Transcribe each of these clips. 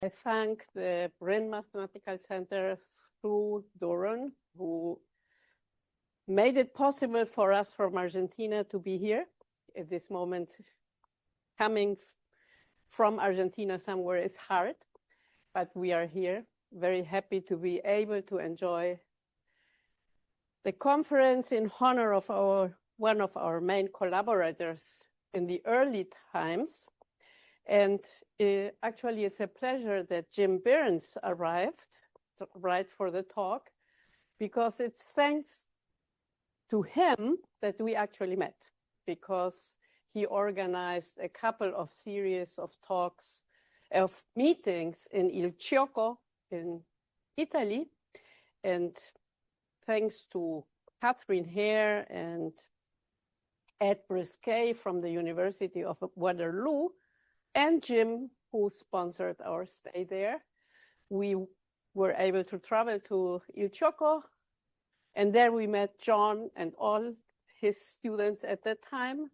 I thank the Brain Mathematical Center through Doron, who made it possible for us from Argentina to be here at this moment. Coming from Argentina somewhere is hard, but we are here, very happy to be able to enjoy the conference in honor of one of our main collaborators in the early times. And actually, it's a pleasure that Jim Burns arrived right for the talk, because it's thanks to him that we actually met, because he organized a couple of series of talks, of meetings in Il Chioco in Italy. And thanks to Catherine Hare and Ed Brisquet from the University of Waterloo, and Jim, who sponsored our stay there, we were able to travel to Il Chioco, and there we met John and all his students at that time.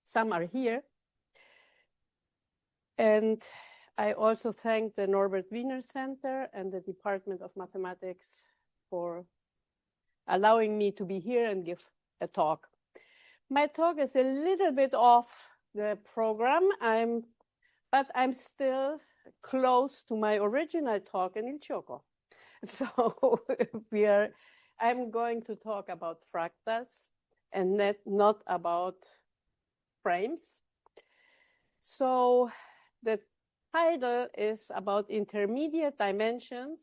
Some are here. And I also thank the Norbert Wiener Center and the Department of Mathematics for allowing me to be here and give a talk. My talk is a little bit off the program, but I'm still close to my original talk in Il Chioco. So I'm going to talk about fractals and not about frames. So the title is about intermediate dimensions,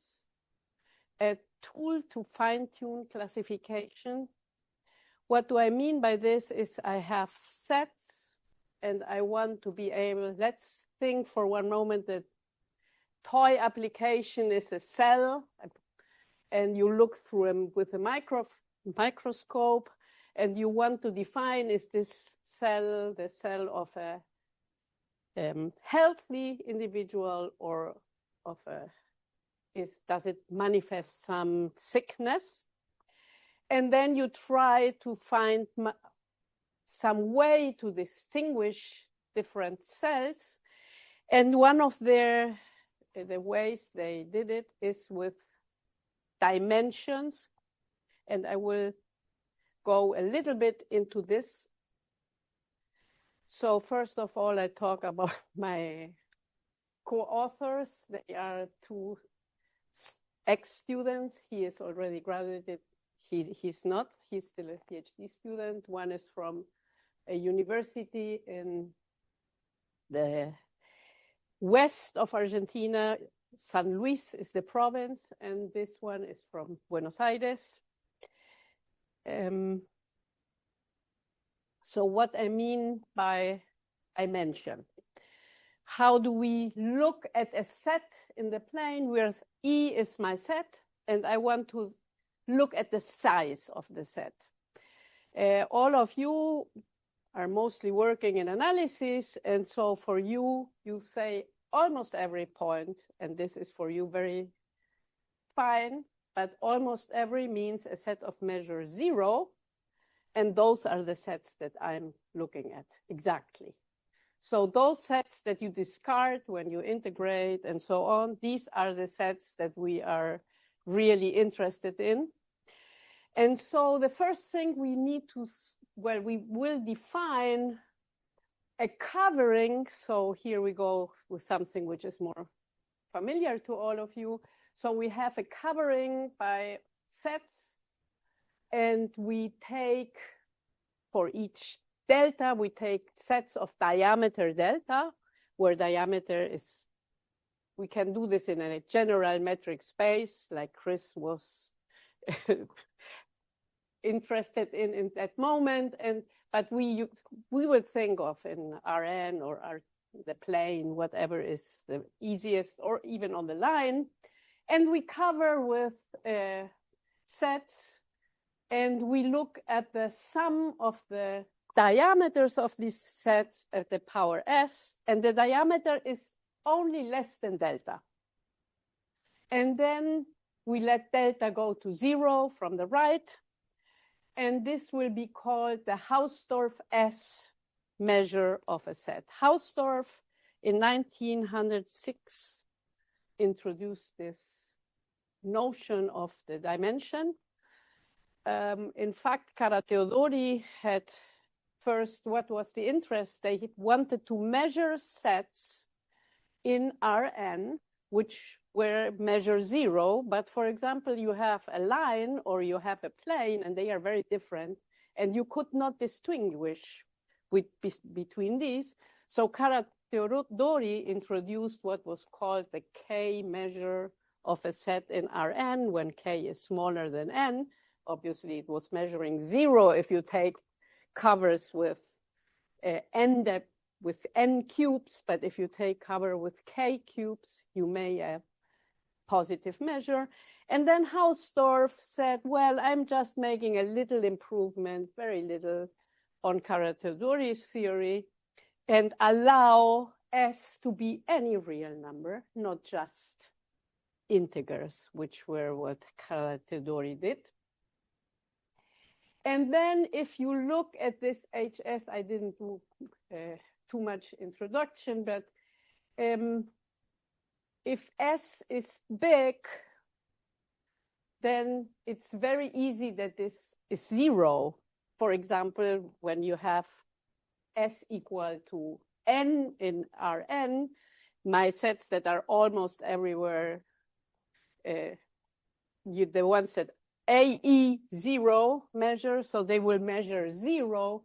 a tool to fine-tune classification. What do I mean by this is I have sets and I want to be able, let's think for one moment that toy application is a cell, and you look through them with a microscope, and you want to define, is this cell the cell of a healthy individual, or does it manifest some sickness? And then you try to find some way to distinguish different cells. And one of the ways they did it is with dimensions. And I will go a little bit into this. So first of all, I talk about my co-authors. They are two ex-students. He is already graduated. He's not. He's still a PhD student. One is from a university in the west of Argentina. San Luis is the province, and this one is from Buenos Aires. So what I mean by dimension, how do we look at a set in the plane where E is my set, and I want to look at the size of the set. All of you are mostly working in analysis, and so for you, you say almost every point, and this is for you very fine, but almost every means a set of measure 0, and those are the sets that I'm looking at exactly. So those sets that you discard when you integrate and so on, these are the sets that we are really interested in. And so the first thing we need to, well, we will define a covering. So here we go with something which is more familiar to all of you. So we have a covering by sets, and we take, for each delta, we take sets of diameter delta, where diameter is, we can do this in a general metric space, like Chris was interested in that moment. But we would think of in Rn or the plane, whatever is the easiest, or even on the line. And we cover with sets, and we look at the sum of the diameters of these sets at the power s, and the diameter is only less than delta. And then we let delta go to 0 from the right, and this will be called the Hausdorff S measure of a set. Hausdorff in 1906 introduced this notion of the dimension. In fact, Karateodori had first, what was the interest? They wanted to measure sets in Rn, which were measure zero. But for example, you have a line or you have a plane, and they are very different, and you could not distinguish between these. So Karateodori introduced what was called the K measure of a set in Rn when K is smaller than n. Obviously, it was measuring zero if you take covers with n cubes, but if you take cover with k cubes, you may have positive measure. And then Hausdorff said, well, I'm just making a little improvement, very little, on Karateodori's theory, and allow S to be any real number, not just integers, which were what Karateodori did. And then if you look at this HS, I didn't do too much introduction, but if S is big, then it's very easy that this is zero. For example, when you have S equal to n in Rn, my sets that are almost everywhere, the ones that AE zero measure, so they will measure zero.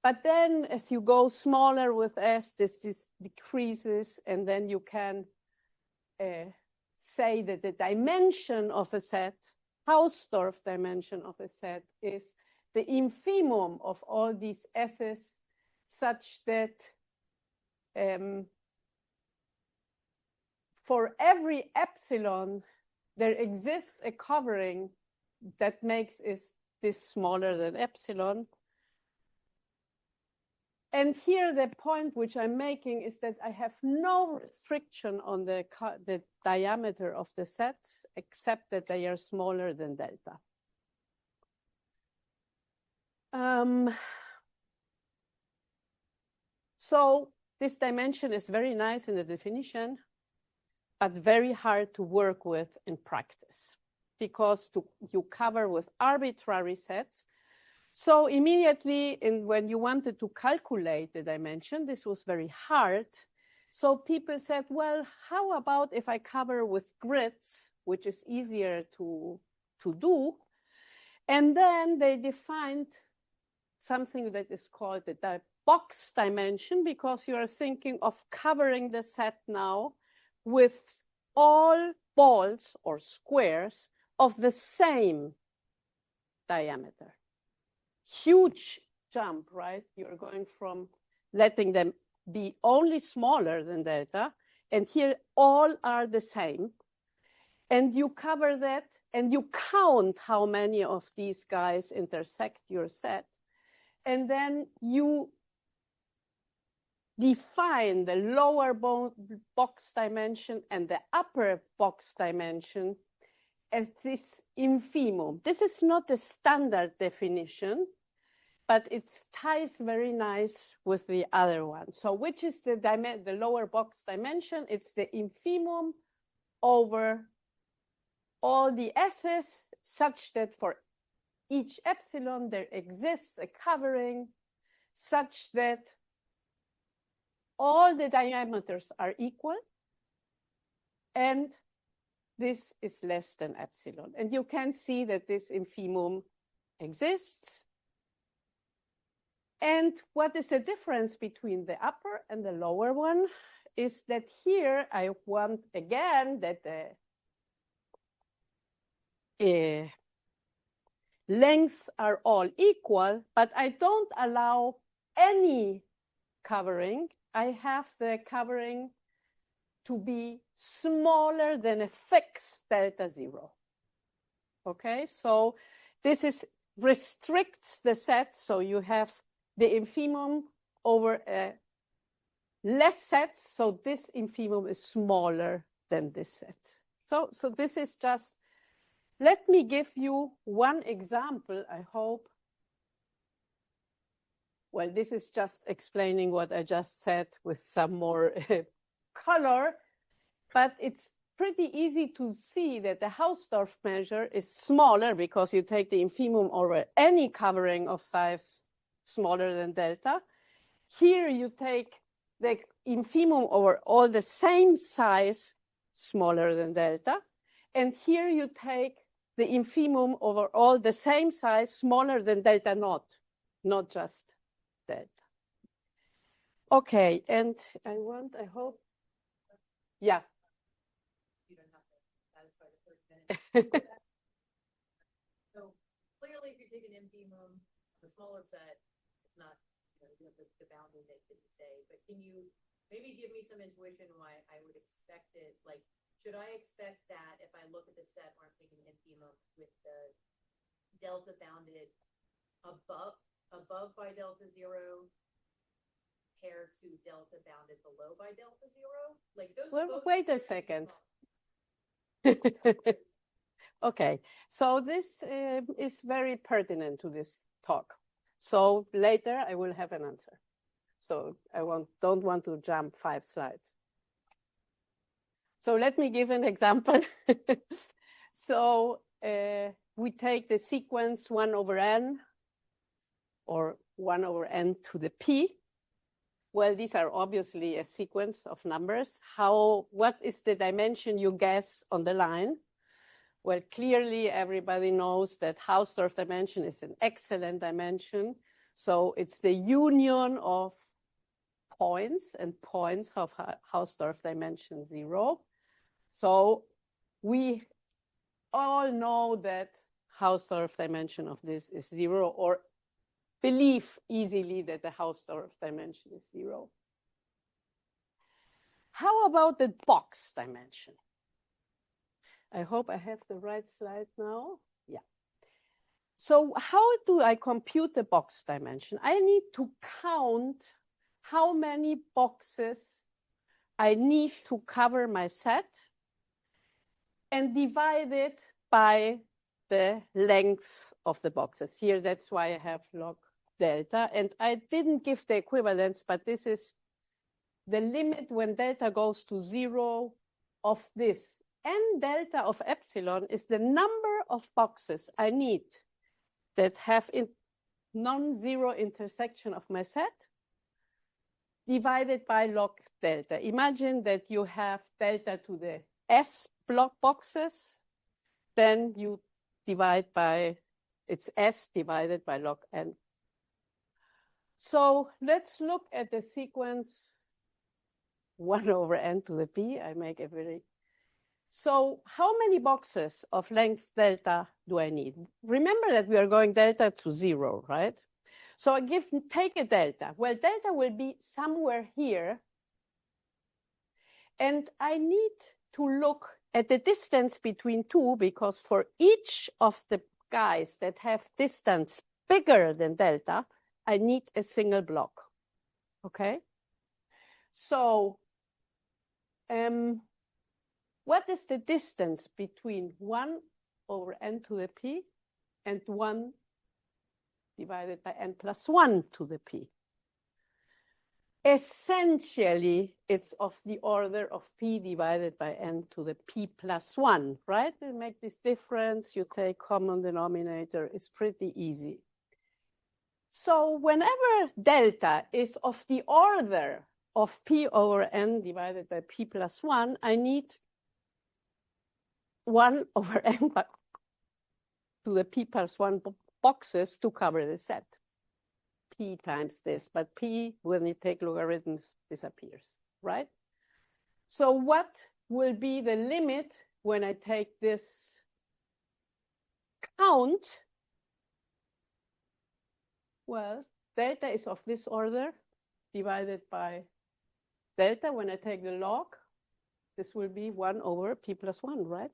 But then as you go smaller with S, this decreases, and then you can say that the dimension of a set, Hausdorff dimension of a set, is the infimum of all these S's, such that for every epsilon, there exists a covering that makes this smaller than epsilon. And here the point which I'm making is that I have no restriction on the diameter of the sets, except that they are smaller than delta. So this dimension is very nice in the definition, but very hard to work with in practice, because you cover with arbitrary sets. So immediately, when you wanted to calculate the dimension, this was very hard. So people said, well, how about if I cover with grids, which is easier to do? And then they defined something that is called the box dimension, because you are thinking of covering the set now with all balls or squares of the same diameter. Huge jump, right? You're going from letting them be only smaller than delta, and here all are the same. And you cover that, and you count how many of these guys intersect your set. And then you define the lower box dimension and the upper box dimension as this infimum. This is not a standard definition, but it ties very nice with the other one. So which is the lower box dimension? It's the infimum over all the S's, such that for each epsilon there exists a covering such that all the diameters are equal, and this is less than epsilon. And you can see that this infimum exists. And what is the difference between the upper and the lower one is that here I want, again, that the lengths are all equal, but I don't allow any covering. I have the covering to be smaller than a fixed delta zero. Okay, so this restricts the set, so you have the infimum over less sets, so this infimum is smaller than this set. So this is just, let me give you one example, I hope. Well, this is just explaining what I just said with some more color, but it's pretty easy to see that the Hausdorff measure is smaller because you take the infimum over any covering of size smaller than delta. Here you take the infimum over all the same size smaller than delta. And here you take the infimum over all the same size smaller than delta naught, not just delta. Okay, and I hope, yeah. You don't have to satisfy the first minute. So clearly, if you take an infimum, the smaller set, it's not, you have the bounding that you say, but can you maybe give me some intuition why I would expect it? Like, should I expect that if I look at the set where I'm taking an infimum with the delta bounded above by delta zero paired to delta bounded below by delta zero? Like those. Well, wait a second. Okay, so this is very pertinent to this talk. So later I will have an answer. So I don't want to jump 5 slides. So let me give an example. So we take the sequence 1 over n or 1 over n to the p. Well, these are obviously a sequence of numbers. What is the dimension you guess on the line? Well, clearly everybody knows that Hausdorff dimension is an excellent dimension. So it's the union of points, and points have Hausdorff dimension 0. So we all know that Hausdorff dimension of this is 0, or believe easily that the Hausdorff dimension is 0. How about the box dimension? I hope I have the right slide now. Yeah. So how do I compute the box dimension? I need to count how many boxes I need to cover my set and divide it by the length of the boxes. Here, that's why I have log delta. And I didn't give the equivalence, but this is the limit when delta goes to 0 of this. N delta of epsilon is the number of boxes I need that have non-zero intersection of my set divided by log delta. Imagine that you have delta to the S block boxes, then you divide by, it's S divided by log n. So let's look at the sequence 1 over n to the p. I make a very. So how many boxes of length delta do I need? Remember that we are going delta to 0, right? So I take a delta. Well, delta will be somewhere here. And I need to look at the distance between 2, because for each of the guys that have distance bigger than delta, I need a single block, okay? So what is the distance between 1 over n to the p and 1 divided by n plus 1 to the p? Essentially, it's of the order of p divided by n to the p plus 1, right? You make this difference, you take common denominator, it's pretty easy. So whenever delta is of the order of p over n divided by p plus 1, I need 1 over n to the p plus 1 boxes to cover the set. P times this, but p, when you take logarithms, disappears, right? So what will be the limit when I take this count? Well, delta is of this order divided by delta. When I take the log, this will be 1 over p plus 1, right?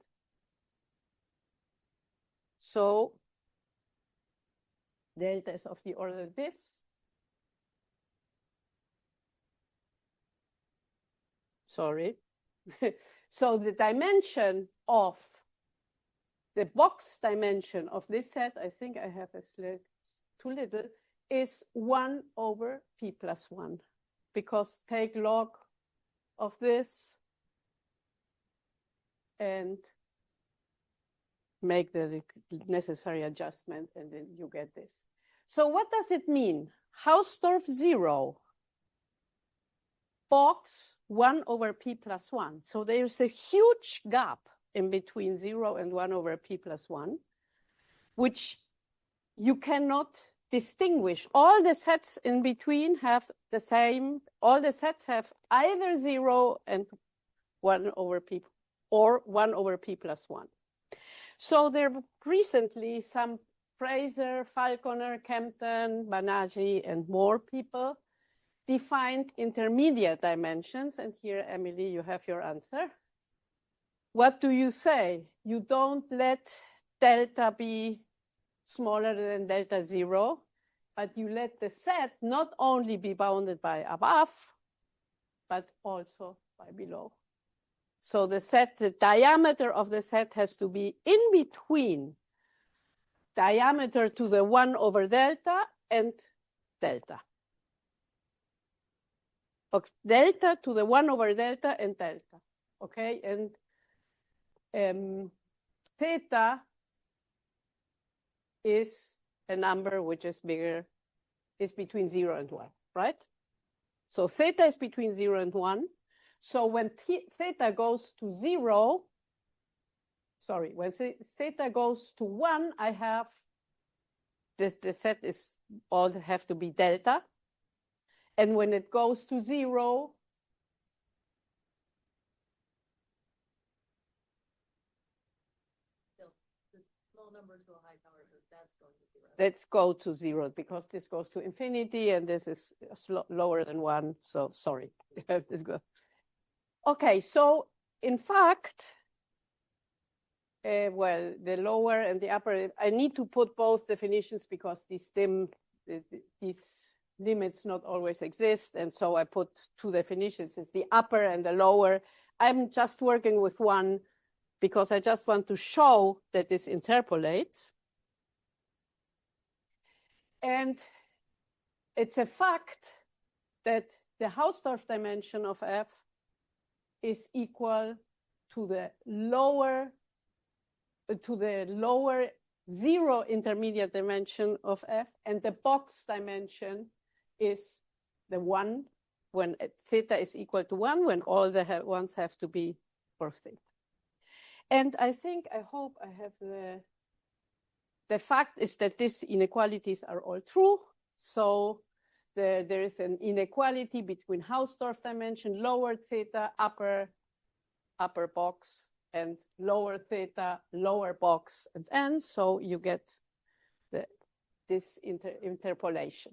So delta is of the order this. Sorry. So the dimension of the box dimension of this set, I think I have a slit too little, is 1 over p plus 1. Because take log of this and make the necessary adjustment, and then you get this. So what does it mean? Hausdorff 0, box 1 over p plus 1. So there's a huge gap in between 0 and 1 over p plus 1, which you cannot distinguish. All the sets in between have the same, all the sets have either 0 and 1 over p, or 1 over p plus 1. So there recently some Fraser, Falconer, Kempton, Banaji, and more people defined intermediate dimensions. And here, Emily, you have your answer. What do you say? You don't let delta be smaller than delta 0, but you let the set not only be bounded by above, but also by below. So the set, the diameter of the set has to be in between diameter to the 1 over delta and delta. Delta to the 1 over delta and delta. Okay, and theta is a number which is bigger, is between 0 and 1, right? So theta is between 0 and 1. So when theta goes to 0, sorry, when theta goes to 1, I have this, the set is all have to be delta. And when it goes to 0, the small number to a high power, so that's going to 0. Let's go to 0 because this goes to infinity and this is lower than 1. So sorry. Okay, so in fact, well, the lower and the upper, I need to put both definitions because these limits not always exist. And so I put two definitions, it's the upper and the lower. I'm just working with one because I just want to show that this interpolates. And it's a fact that the Hausdorff dimension of F is equal to the lower 0 intermediate dimension of F, and the box dimension is the 1 when theta is equal to 1, when all the ones have to be for theta. And I hope I have the fact is that these inequalities are all true. So there is an inequality between Hausdorff dimension, lower theta, upper box, and lower theta, lower box, and n. So you get this interpolation.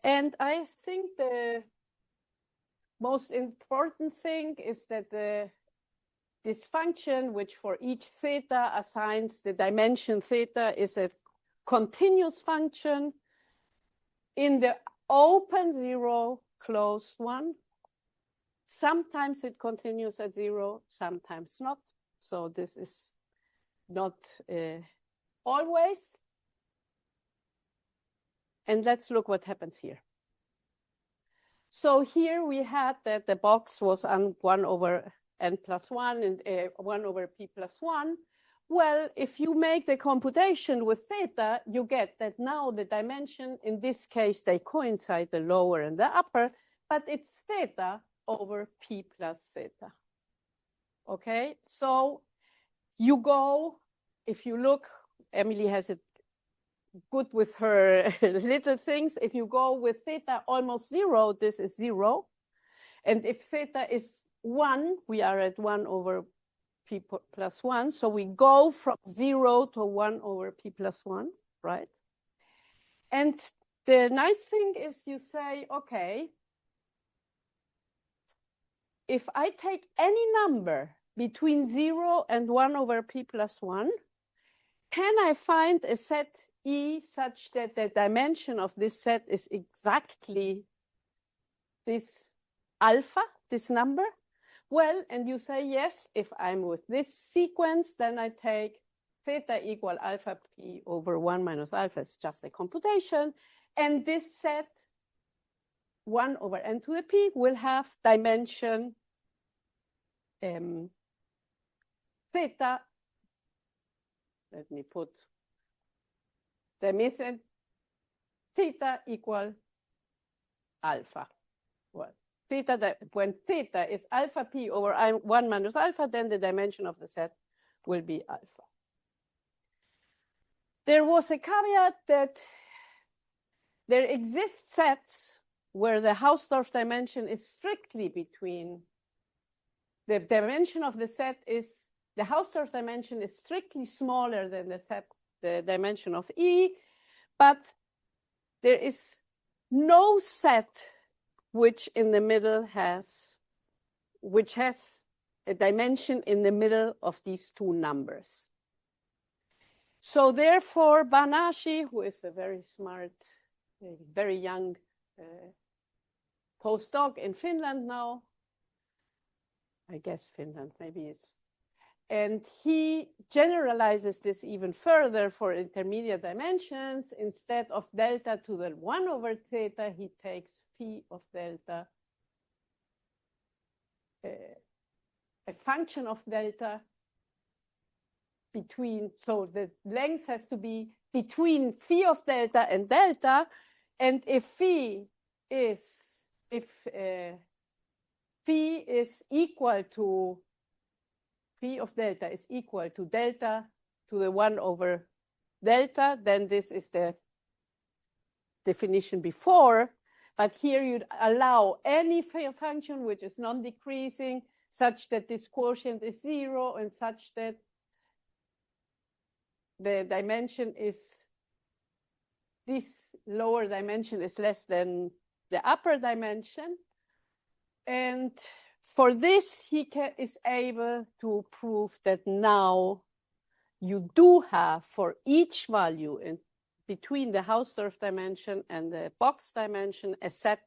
And I think the most important thing is that this function, which for each theta assigns the dimension theta, is a continuous function in the open 0, closed 1. Sometimes it continues at 0, sometimes not. So this is not always. And let's look what happens here. So here we had that the box was on 1 over n plus 1 and 1 over p plus 1. Well, if you make the computation with theta, you get that now the dimension, in this case, they coincide, the lower and the upper, but it's theta over p plus theta. Okay, so you go, if you look, Emily has it good with her little things. If you go with theta almost 0, this is 0. And if theta is 1, we are at 1 over p plus 1. So we go from 0 to 1 over p plus 1, right? And the nice thing is you say, okay, if I take any number between 0 and 1 over p plus 1, can I find a set E such that the dimension of this set is exactly this alpha, this number? Well, and you say, yes, if I'm with this sequence, then I take theta equal alpha p over 1 minus alpha. It's just a computation. And this set 1 over n to the p will have dimension theta. Let me put dimension theta equal alpha. Well, when theta is alpha p over 1 minus alpha, then the dimension of the set will be alpha. There was a caveat that there exist sets where the Hausdorff dimension is strictly between the dimension of the set is the Hausdorff dimension is strictly smaller than the dimension of E, but there is no set which in the middle has a dimension in the middle of these two numbers. So therefore, Banashi, who is a very smart, very young postdoc in Finland now, I guess Finland, maybe it's, and he generalizes this even further for intermediate dimensions. Instead of delta to the 1 over theta, he takes phi of delta, a function of delta between, so the length has to be between phi of delta and delta, and if phi is equal to phi of delta is equal to delta to the 1 over delta, then this is the definition before. But here you'd allow any function which is non-decreasing, such that this quotient is 0 and such that the dimension is, this lower dimension is less than the upper dimension. And for this, he is able to prove that now you do have for each value in between the Hausdorff dimension and the box dimension a set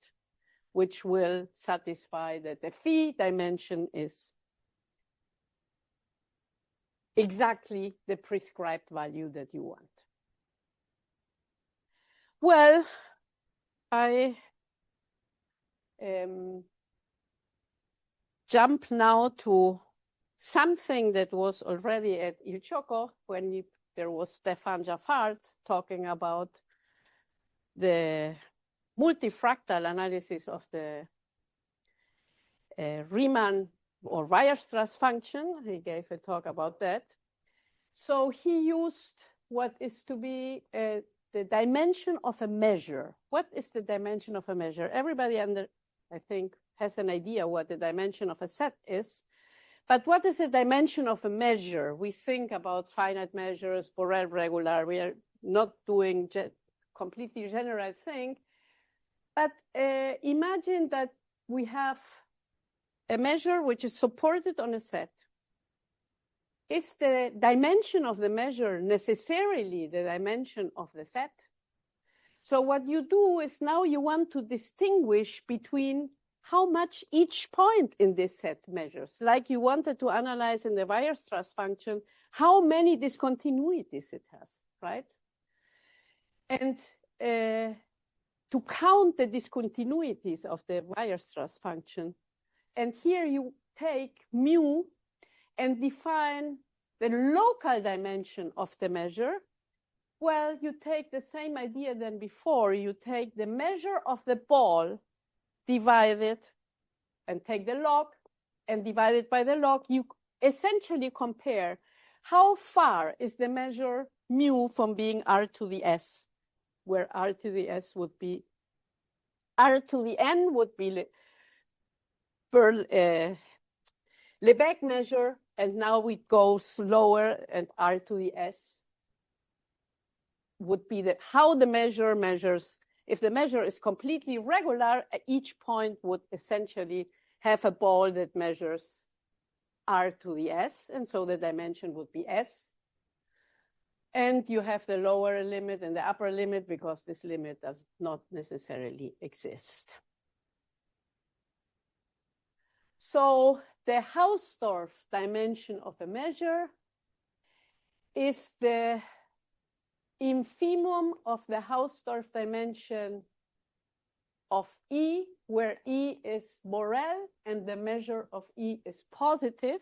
which will satisfy that the phi dimension is exactly the prescribed value that you want. Well, I jump now to something that was already at Il Gioco when there was Stefan Jaffard talking about the multifractal analysis of the Riemann or Weierstrass function. He gave a talk about that. So he used what is to be the dimension of a measure. What is the dimension of a measure? Everybody I think, has an idea what the dimension of a set is. But what is the dimension of a measure? We think about finite measures, Borel regular. We are not doing completely general thing. But imagine that we have a measure which is supported on a set. Is the dimension of the measure necessarily the dimension of the set? So what you do is now you want to distinguish between how much each point in this set measures. Like you wanted to analyze in the Weierstrass function, how many discontinuities it has, right? And to count the discontinuities of the Weierstrass function. And here you take mu and define the local dimension of the measure. Well, you take the same idea than before. You take the measure of the ball, divide it, and take the log, and divide it by the log. You essentially compare how far is the measure mu from being r to the s, where r to the s would be, r to the n would be Lebesgue measure, and now we go slower, and r to the s would be how the measure measures. If the measure is completely regular, each point would essentially have a ball that measures r to the s, and so the dimension would be s. And you have the lower limit and the upper limit because this limit does not necessarily exist. So the Hausdorff dimension of a measure is the infimum of the Hausdorff dimension of E, where E is Borel and the measure of E is positive.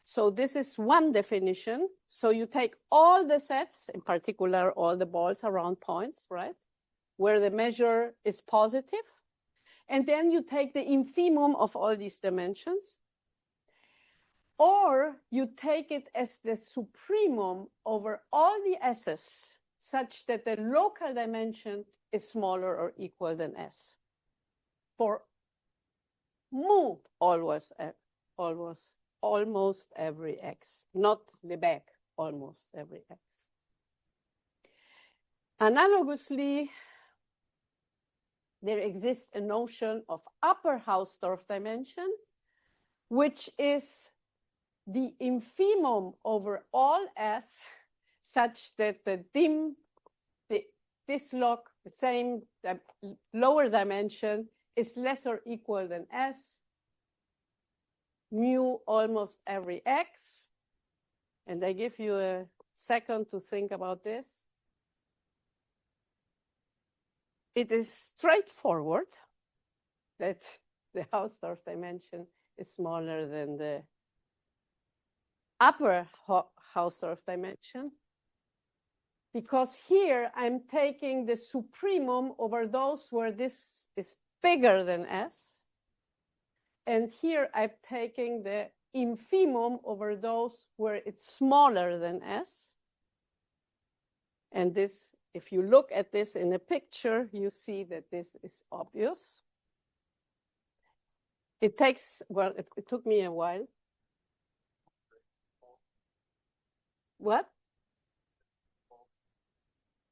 So this is one definition. So you take all the sets, in particular all the balls around points, right, where the measure is positive, and then you take the infimum of all these dimensions, or you take it as the supremum over all the S's, such that the local dimension is smaller or equal than S. For mu, almost every X, not the back, almost every X. Analogously, there exists a notion of upper Hausdorff dimension, which is the infimum over all S, such that the dislog, the same lower dimension, is less or equal than S, mu almost every X. And I give you a second to think about this. It is straightforward that the Hausdorff dimension is smaller than the upper Hausdorff dimension, because here I'm taking the supremum over those where this is bigger than S, and here I'm taking the infimum over those where it's smaller than S. And this, if you look at this in a picture, you see that this is obvious. It takes, well, it took me a while. What?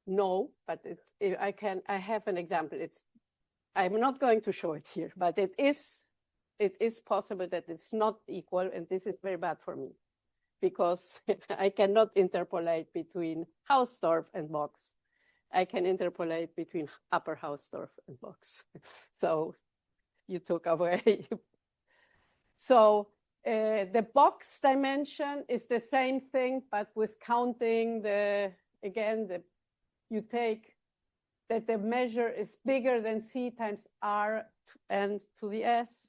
No, but I have an example. I'm not going to show it here, but it is possible that it's not equal, and this is very bad for me, because I cannot interpolate between Hausdorff and box. I can interpolate between upper Hausdorff and box. So you took away. So the box dimension is the same thing, but with counting you take that the measure is bigger than C times R and to the S.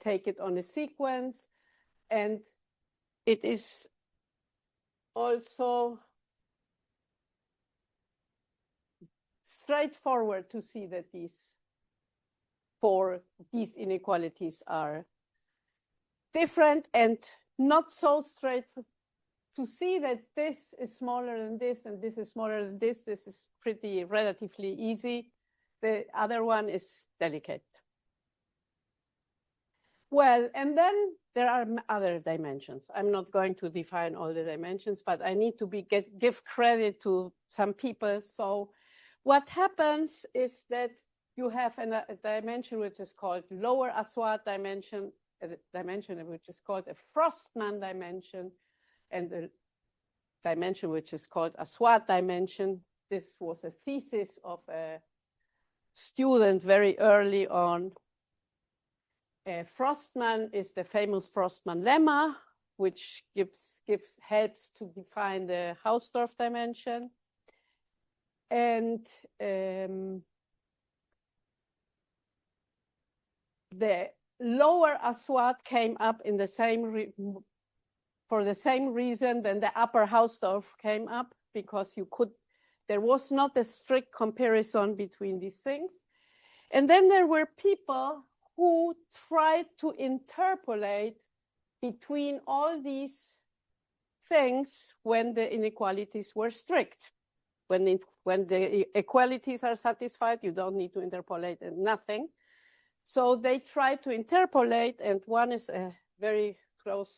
Take it on a sequence, and it is also straightforward to see that these inequalities are different, and not so straight to see that this is smaller than this and this is smaller than this. This is pretty relatively easy. The other one is delicate. Well, and then there are other dimensions. I'm not going to define all the dimensions, but I need to give credit to some people. So what happens is that you have a dimension which is called lower Aswad dimension, a dimension which is called a Frostman dimension, and the dimension which is called Aswad dimension. This was a thesis of a student very early on. Frostman is the famous Frostman lemma, which helps to define the Hausdorff dimension. And the lower Aswad came up in the same for the same reason than the upper Hausdorff came up, because there was not a strict comparison between these things. And then there were people who tried to interpolate between all these things when the inequalities were strict. When the equalities are satisfied, you don't need to interpolate nothing. So they tried to interpolate, and one is a very close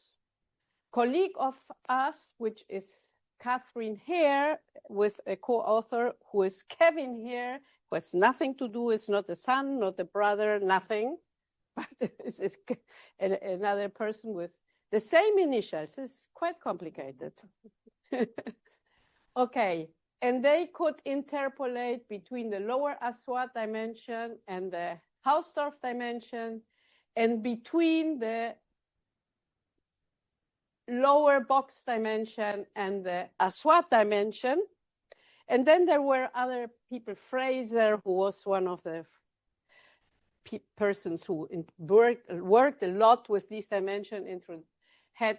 colleague of us, which is Catherine Hare, with a co-author who is Kevin Hare, who has nothing to do, it's not a son, not a brother, nothing, but it's another person with the same initials. It's quite complicated. Okay, and they could interpolate between the lower Aswad dimension and the Hausdorff dimension, and between the lower box dimension and the Aswad dimension. And then there were other people. Fraser, who was one of the persons who worked a lot with this dimension, had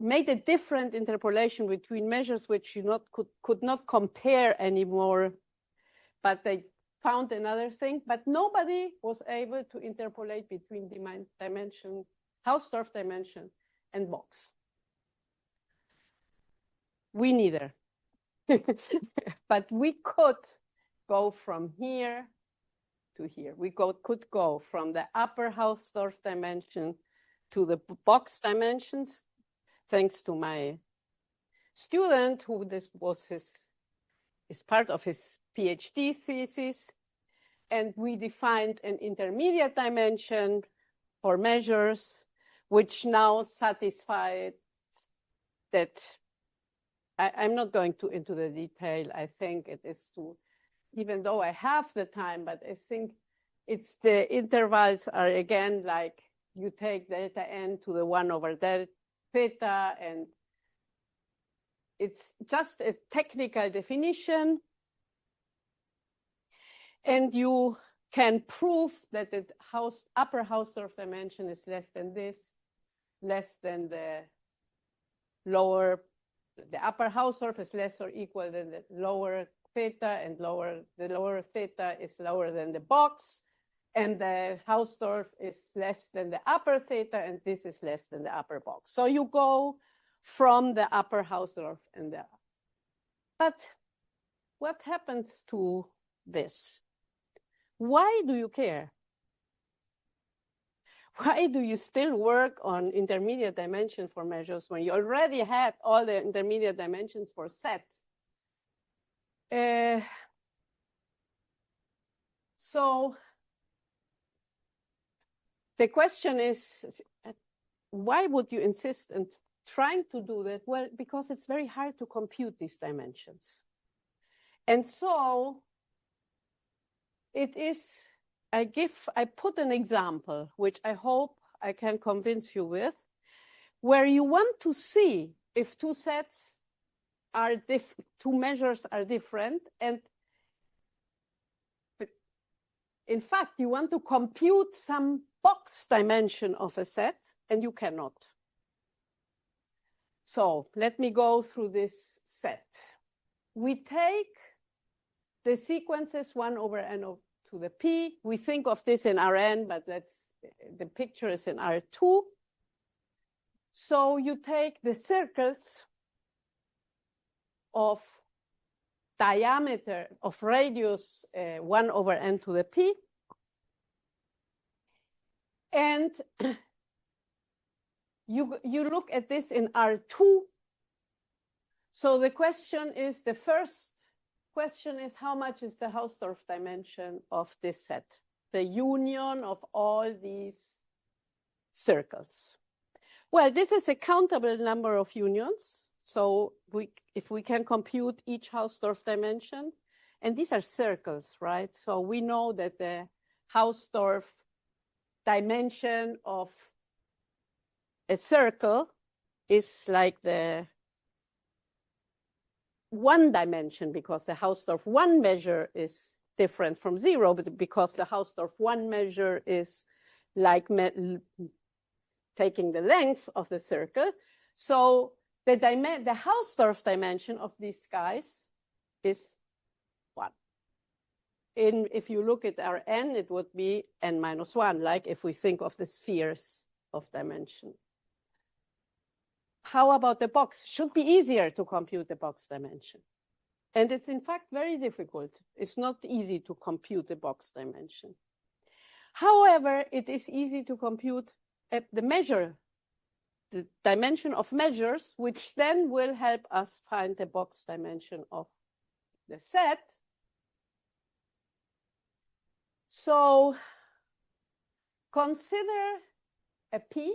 made a different interpolation between measures which you could not compare anymore, but they found another thing. But nobody was able to interpolate between dimension, Hausdorff dimension, and box. We neither. But we could go from here to here. We could go from the upper Hausdorff dimension to the box dimensions, thanks to my student, who this was is part of his PhD thesis. And we defined an intermediate dimension for measures, which now satisfied that. I'm not going into the detail. I think it is even though I have the time, but I think it's the intervals are again like you take delta n to the 1 over delta theta, and it's just a technical definition. And you can prove that the upper Hausdorff dimension is less than this, less than the lower. The upper Hausdorff is less or equal than the lower theta, and the lower theta is lower than the box, and the Hausdorff is less than the upper theta, and this is less than the upper box. So you go from the upper Hausdorff and the. But what happens to this? Why do you care? Why do you still work on intermediate dimension for measures when you already had all the intermediate dimensions for sets? So the question is, why would you insist on trying to do that? Well, because it's very hard to compute these dimensions. And so it is, I put an example, which I hope I can convince you with, where you want to see if two sets are two measures are different. And in fact, you want to compute some box dimension of a set, and you cannot. So let me go through this set. We take the sequences 1 over n to the p. We think of this in Rn, but the picture is in R2. So you take the circles of diameter of radius 1 over n to the p. And you look at this in R2. So the question is, the first question is, how much is the Hausdorff dimension of this set? The union of all these circles. Well, this is a countable number of unions. So if we can compute each Hausdorff dimension, and these are circles, right? So we know that the Hausdorff dimension of a circle is like the one dimension, because the Hausdorff one measure is different from 0, but because the Hausdorff one measure is like taking the length of the circle. So the Hausdorff dimension of these guys is 1. If you look at our n, it would be n minus 1, like if we think of the spheres of dimension. How about the box? Should be easier to compute the box dimension. And it's in fact very difficult. It's not easy to compute the box dimension. However, it is easy to compute the dimension of measures, which then will help us find the box dimension of the set. So consider a P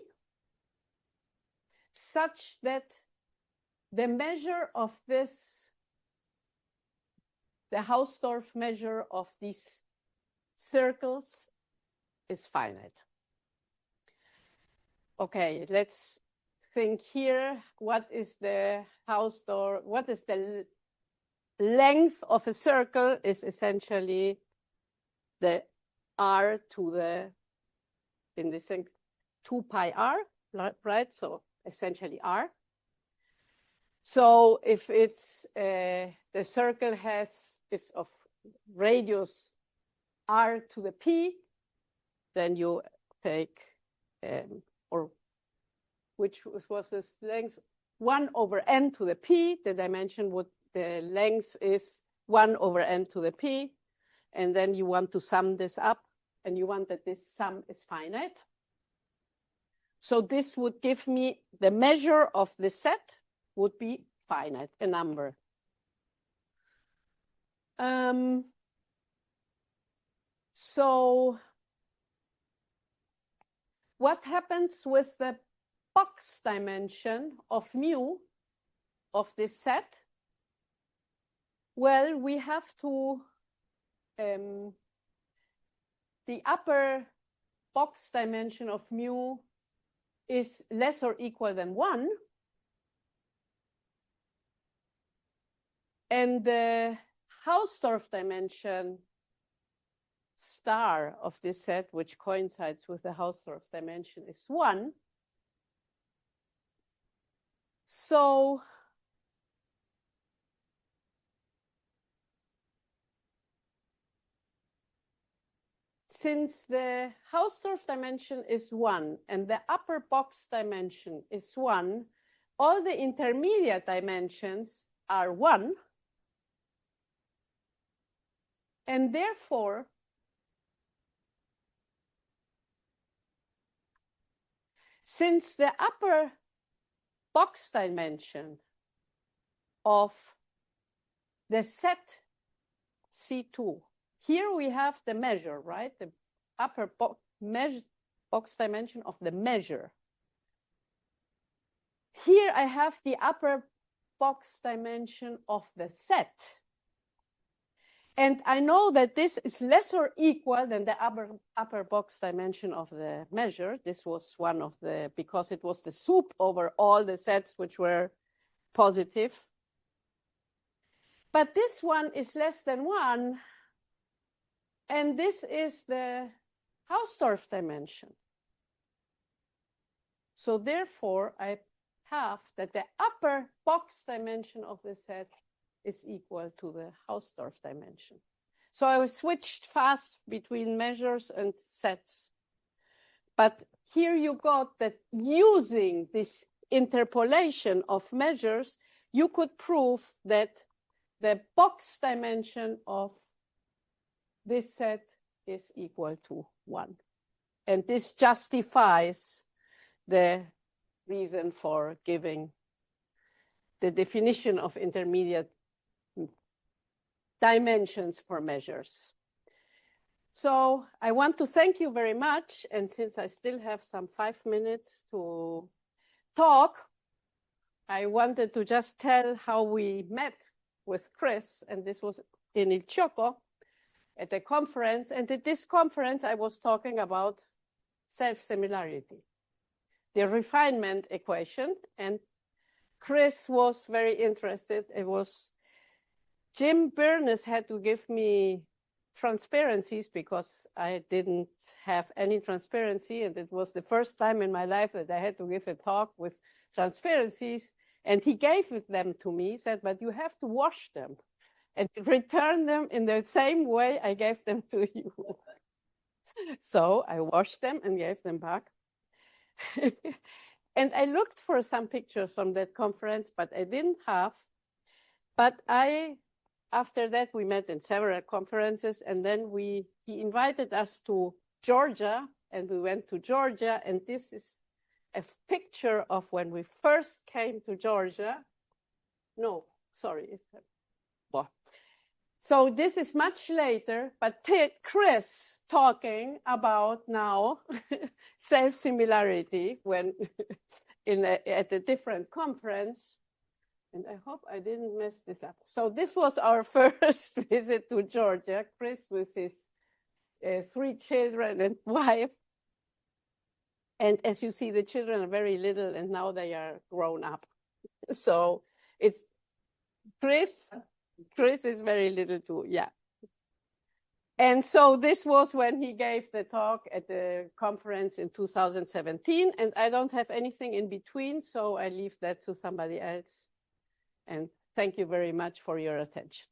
such that the measure of this, the Hausdorff measure of these circles, is finite. Okay, let's think here. What is the Hausdorff? What is the length of a circle is essentially the r to the, in this thing, 2 pi r, right? So essentially r. So if it's, the circle is of radius r to the p, then you take, or which was this length, 1 over n to the p, the dimension would, the length is 1 over n to the p, and then you want to sum this up, and you want that this sum is finite. So this would give me the measure of the set would be finite, a number. So what happens with the box dimension of mu of this set? Well, we have to, the upper box dimension of mu is less or equal than 1. And the Hausdorff dimension star of this set, which coincides with the Hausdorff dimension, is 1. So since the Hausdorff dimension is 1 and the upper box dimension is 1, all the intermediate dimensions are 1. And therefore, since the upper box dimension of the set C2, here we have the measure, right? The upper box dimension of the measure. Here I have the upper box dimension of the set. And I know that this is less or equal than the upper box dimension of the measure. This was one of the, because it was the soup over all the sets which were positive. But this one is less than 1. And this is the Hausdorff dimension. So therefore, I have that the upper box dimension of the set is equal to the Hausdorff dimension. So I switched fast between measures and sets. But here you got that using this interpolation of measures, you could prove that the box dimension of this set is equal to 1. And this justifies the reason for giving the definition of intermediate dimensions for measures. So I want to thank you very much. And since I still have some 5 minutes to talk, I wanted to just tell how we met with Chris. And this was in Il Choco at a conference. And at this conference, I was talking about self-similarity, the refinement equation. And Chris was very interested. It was Jim Buenos had to give me transparencies because I didn't have any transparency. And it was the first time in my life that I had to give a talk with transparencies. And he gave them to me, said, but you have to wash them and return them in the same way I gave them to you. So I washed them and gave them back. And I looked for some pictures from that conference, but I didn't have. But after that, we met in several conferences, and then he invited us to Georgia, and we went to Georgia, and this is a picture of when we first came to Georgia. No, sorry. So this is much later, but Chris talking about now self-similarity when at a different conference. And I hope I didn't mess this up. So this was our first visit to Georgia, Chris with his 3 children and wife. And as you see, the children are very little and now they are grown up. So it's Chris. Chris is very little too, yeah. And so this was when he gave the talk at the conference in 2017, and I don't have anything in between, so I leave that to somebody else. And thank you very much for your attention.